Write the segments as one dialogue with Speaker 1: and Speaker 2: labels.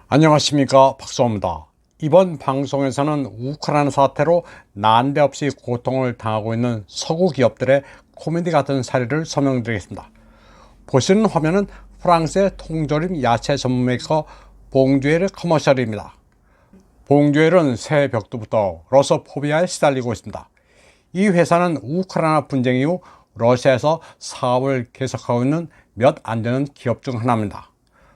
Speaker 1: 안녕하십니까, 박수호입니다. 이번 방송에서는 우크라이나 사태로 난데없이 고통을 당하고 있는 서구 기업들의 코미디 같은 사례를 설명드리겠습니다. 보시는 화면은 프랑스의 통조림 야채 전문 메이커 봉듀엘의 커머셜입니다. 봉듀엘은 새해 벽두부터 러시아포비아에 시달리고 있습니다. 이 회사는 우크라이나 분쟁 이후 러시아에서 사업을 계속하고 있는 몇 안 되는 기업 중 하나입니다.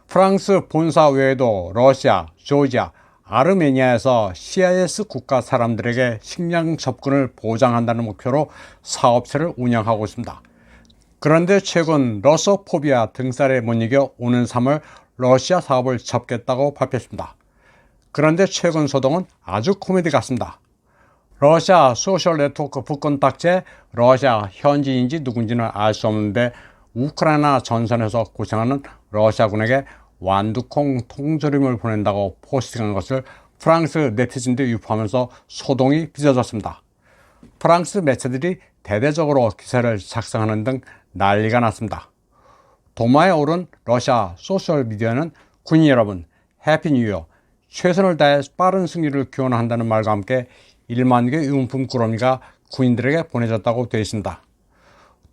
Speaker 1: 프랑스 본사 외에도 러시아, 조지아, 아르메니아에서 CIS 국가 사람들에게 식량 접근을 보장한다는 목표로 사업체를 운영하고 있습니다. 그런데 최근 러시아포비아 등살에 못 이겨 오는 3월 러시아 사업을 접겠다고 발표했습니다. 그런데 최근 소동은 아주 코미디 같습니다. 러시아 소셜 네트워크 북건딱지에 러시아 현지인지 누군지는 알 수 없는데 우크라이나 전선에서 고생하는 러시아군에게 완두콩 통조림을 보낸다고 포스팅한 것을 프랑스 네티즌들이 유포하면서 소동이 빚어졌습니다. 프랑스 매체들이 대대적으로 기사를 작성하는 등 난리가 났습니다. 도마에 오른 러시아 소셜미디어는 군인 여러분, 해피 뉴이어, 최선을 다해 빠른 승리를 기원한다는 말과 함께 1만 개의 유흥품 꾸러미가 군인들에게 보내졌다고 되어 있습니다.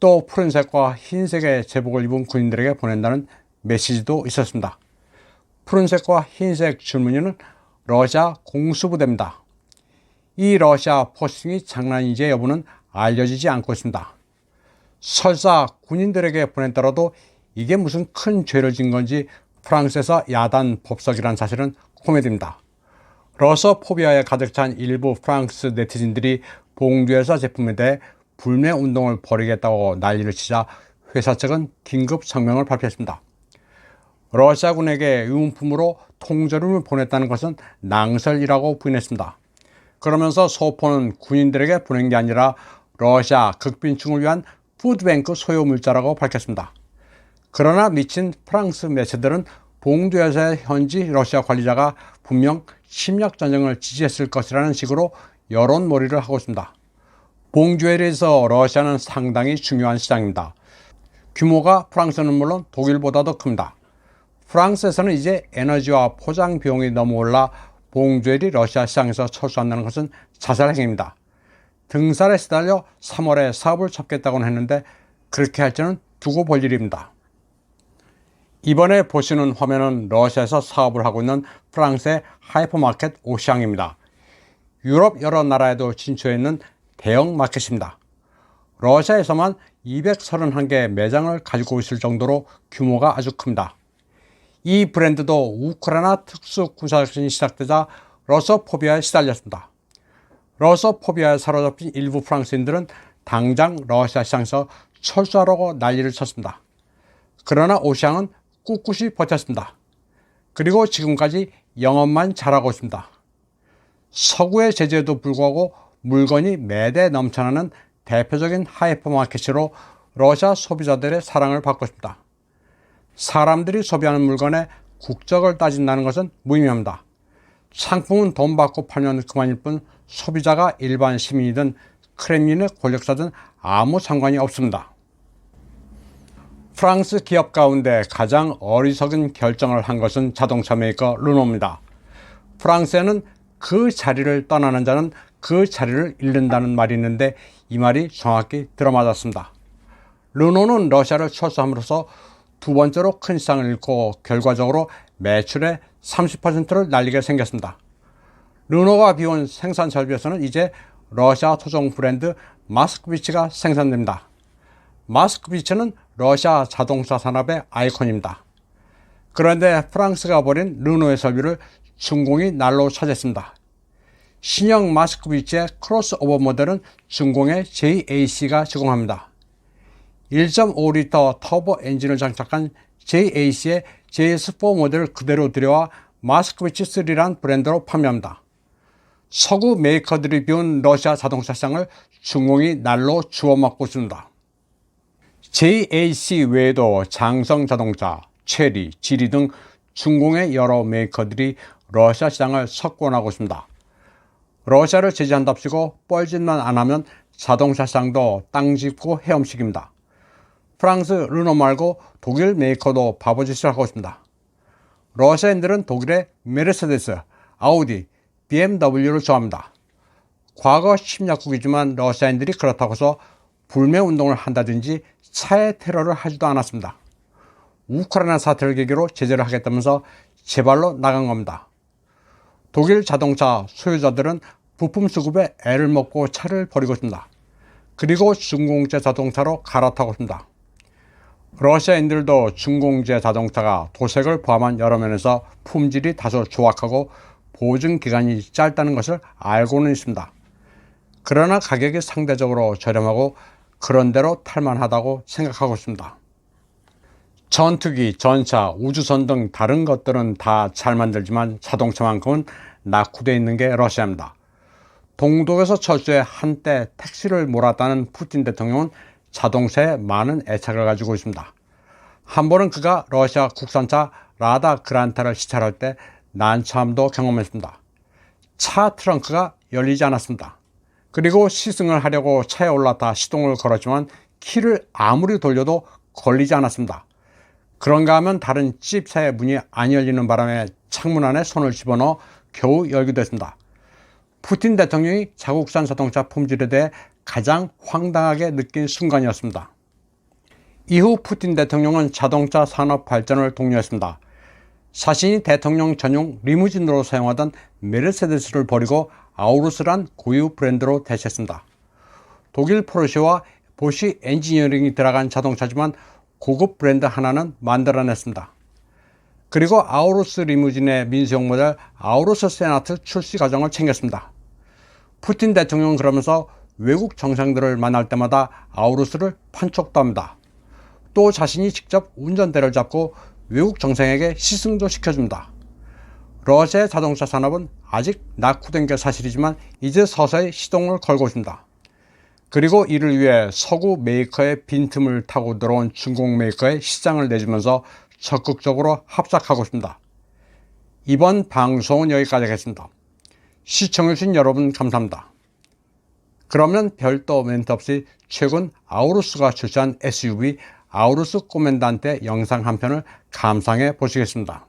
Speaker 1: 또 푸른색과 흰색의 제복을 입은 군인들에게 보낸다는 메시지도 있었습니다. 푸른색과 흰색 줄무늬는 러시아 공수부대입니다. 이 러시아 포스팅이 장난인지 여부는 알려지지 않고 있습니다. 설사 군인들에게 보냈더라도 이게 무슨 큰 죄를 진 건지 프랑스에서 야단 법석이란 사실은 코미디입니다. 러시아포비아에 가득 찬 일부 프랑스 네티즌들이 봉듀에서 제품에 대해 불매 운동을 벌이겠다고 난리를 치자 회사 측은 긴급 성명을 발표했습니다. 러시아군에게 유흥품으로 통조림을 보냈다는 것은 낭설이라고 부인했습니다. 그러면서 소포는 군인들에게 보낸 게 아니라 러시아 극빈층을 위한 푸드뱅크 소요 물자라고 밝혔습니다. 그러나 미친 프랑스 매체들은 봉듀에서의 현지 러시아 관리자가 분명 침략전쟁을 지지했을 것이라는 식으로 여론몰이를 하고 있습니다. 봉듀엘에서 러시아는 상당히 중요한 시장입니다. 규모가 프랑스는 물론 독일보다도 큽니다. 프랑스에서는 이제 에너지와 포장 비용이 너무 올라 봉듀엘이 러시아 시장에서 철수한다는 것은 자살행위입니다. 등살에 시달려 3월에 사업을 접겠다고는 했는데 그렇게 할지는 두고 볼 일입니다. 이번에 보시는 화면은 러시아에서 사업을 하고 있는 프랑스의 하이퍼마켓 오샹입니다. 유럽 여러 나라에도 진출해 있는 대형 마켓입니다. 러시아에서만 231개 매장을 가지고 있을 정도로 규모가 아주 큽니다. 이 브랜드도 우크라이나 특수군사작전이 시작되자 러시아포비아에 시달렸습니다. 러시아포비아에 사로잡힌 일부 프랑스인들은 당장 러시아 시장에서 철수하라고 난리를 쳤습니다. 그러나 오샹은 꿋꿋이 버텼습니다. 그리고 지금까지 영업만 잘하고 있습니다. 서구의 제재에도 불구하고 물건이 매대 넘쳐나는 대표적인 하이퍼마켓으로 러시아 소비자들의 사랑을 받고 있습니다. 사람들이 소비하는 물건의 국적을 따진다는 것은 무의미합니다. 상품은 돈 받고 팔면 그만일 뿐 소비자가 일반 시민이든 크렘린의 권력자든 아무 상관이 없습니다. 프랑스 기업 가운데 가장 어리석은 결정을 한 것은 자동차 메이커 르노입니다. 프랑스에는 그 자리를 떠나는 자는 그 자리를 잃는다는 말이 있는데 이 말이 정확히 들어맞았습니다. 르노는 러시아를 철수함으로써 두 번째로 큰 시장을 잃고 결과적으로 매출의 30%를 날리게 생겼습니다. 르노가 비운 생산 설비에서는 이제 러시아 토종 브랜드 마스크비치가 생산됩니다. 마스크비치는 러시아 자동차 산업의 아이콘입니다. 그런데 프랑스가 버린 르노의 설비를 중공이 날로 차지했습니다. 신형 마스크비치의 크로스오버 모델은 중공의 JAC가 제공합니다. 1.5리터 터보 엔진을 장착한 JAC의 JS4 모델을 그대로 들여와 마스크비치 3란 브랜드로 판매합니다. 서구 메이커들이 비운 러시아 자동차 시장을 중공이 날로 주워먹고 있습니다. JAC 외에도 장성자동차, 체리, 지리 등 중공의 여러 메이커들이 러시아 시장을 석권하고 있습니다. 러시아를 제재한답시고 뻘짓만 안 하면 자동차 시장도 땅 짚고 헤엄치기입니다. 프랑스 르노 말고 독일 메이커도 바보짓을 하고 있습니다. 러시아인들은 독일의 메르세데스, 아우디, BMW를 좋아합니다. 과거 침략국이지만 러시아인들이 그렇다고 해서 불매운동을 한다든지 차의 테러를 하지도 않았습니다. 우크라이나 사태를 계기로 제재를 하겠다면서 제발로 나간 겁니다. 독일 자동차 소유자들은 부품 수급에 애를 먹고 차를 버리고 있습니다. 그리고 중공제 자동차로 갈아타고 있습니다. 러시아인들도 중공제 자동차가 도색을 포함한 여러 면에서 품질이 다소 조악하고 보증 기간이 짧다는 것을 알고는 있습니다. 그러나 가격이 상대적으로 저렴하고 그런대로 탈만하다고 생각하고 있습니다. 전투기, 전차, 우주선 등 다른 것들은 다 잘 만들지만 자동차만큼은 낙후되어 있는 게 러시아입니다. 동독에서 철수해 한때 택시를 몰았다는 푸틴 대통령은 자동차에 많은 애착을 가지고 있습니다. 한 번은 그가 러시아 국산차 라다 그란타를 시찰할 때 난처함도 경험했습니다. 차 트렁크가 열리지 않았습니다. 그리고 시승을 하려고 차에 올라타 시동을 걸었지만 키를 아무리 돌려도 걸리지 않았습니다. 그런가 하면 다른 집차의 문이 안 열리는 바람에 창문 안에 손을 집어넣어 겨우 열기도 했습니다. 푸틴 대통령이 자국산 자동차 품질에 대해 가장 황당하게 느낀 순간이었습니다. 이후 푸틴 대통령은 자동차 산업 발전을 독려했습니다. 자신이 대통령 전용 리무진으로 사용하던 메르세데스를 버리고 아우루스란 고유 브랜드로 대체했습니다. 독일 포르쉐와 보쉬 엔지니어링이 들어간 자동차지만 고급 브랜드 하나는 만들어냈습니다. 그리고 아우루스 리무진의 민수용 모델 아우루스 세나트 출시 과정을 챙겼습니다. 푸틴 대통령은 그러면서 외국 정상들을 만날 때마다 아우루스를 판촉도 합니다. 또 자신이 직접 운전대를 잡고 외국 정상에게 시승도 시켜줍니다. 러시아의 자동차 산업은 아직 낙후된 게 사실이지만 이제 서서히 시동을 걸고 있습니다. 그리고 이를 위해 서구 메이커의 빈틈을 타고 들어온 중국 메이커에 시장을 내주면서 적극적으로 합작하고 있습니다. 이번 방송은 여기까지 하겠습니다. 시청해주신 여러분 감사합니다. 그러면 별도 멘트 없이 최근 아우루스가 출시한 SUV 아우루스 코멘단테 영상 한 편을 감상해 보시겠습니다.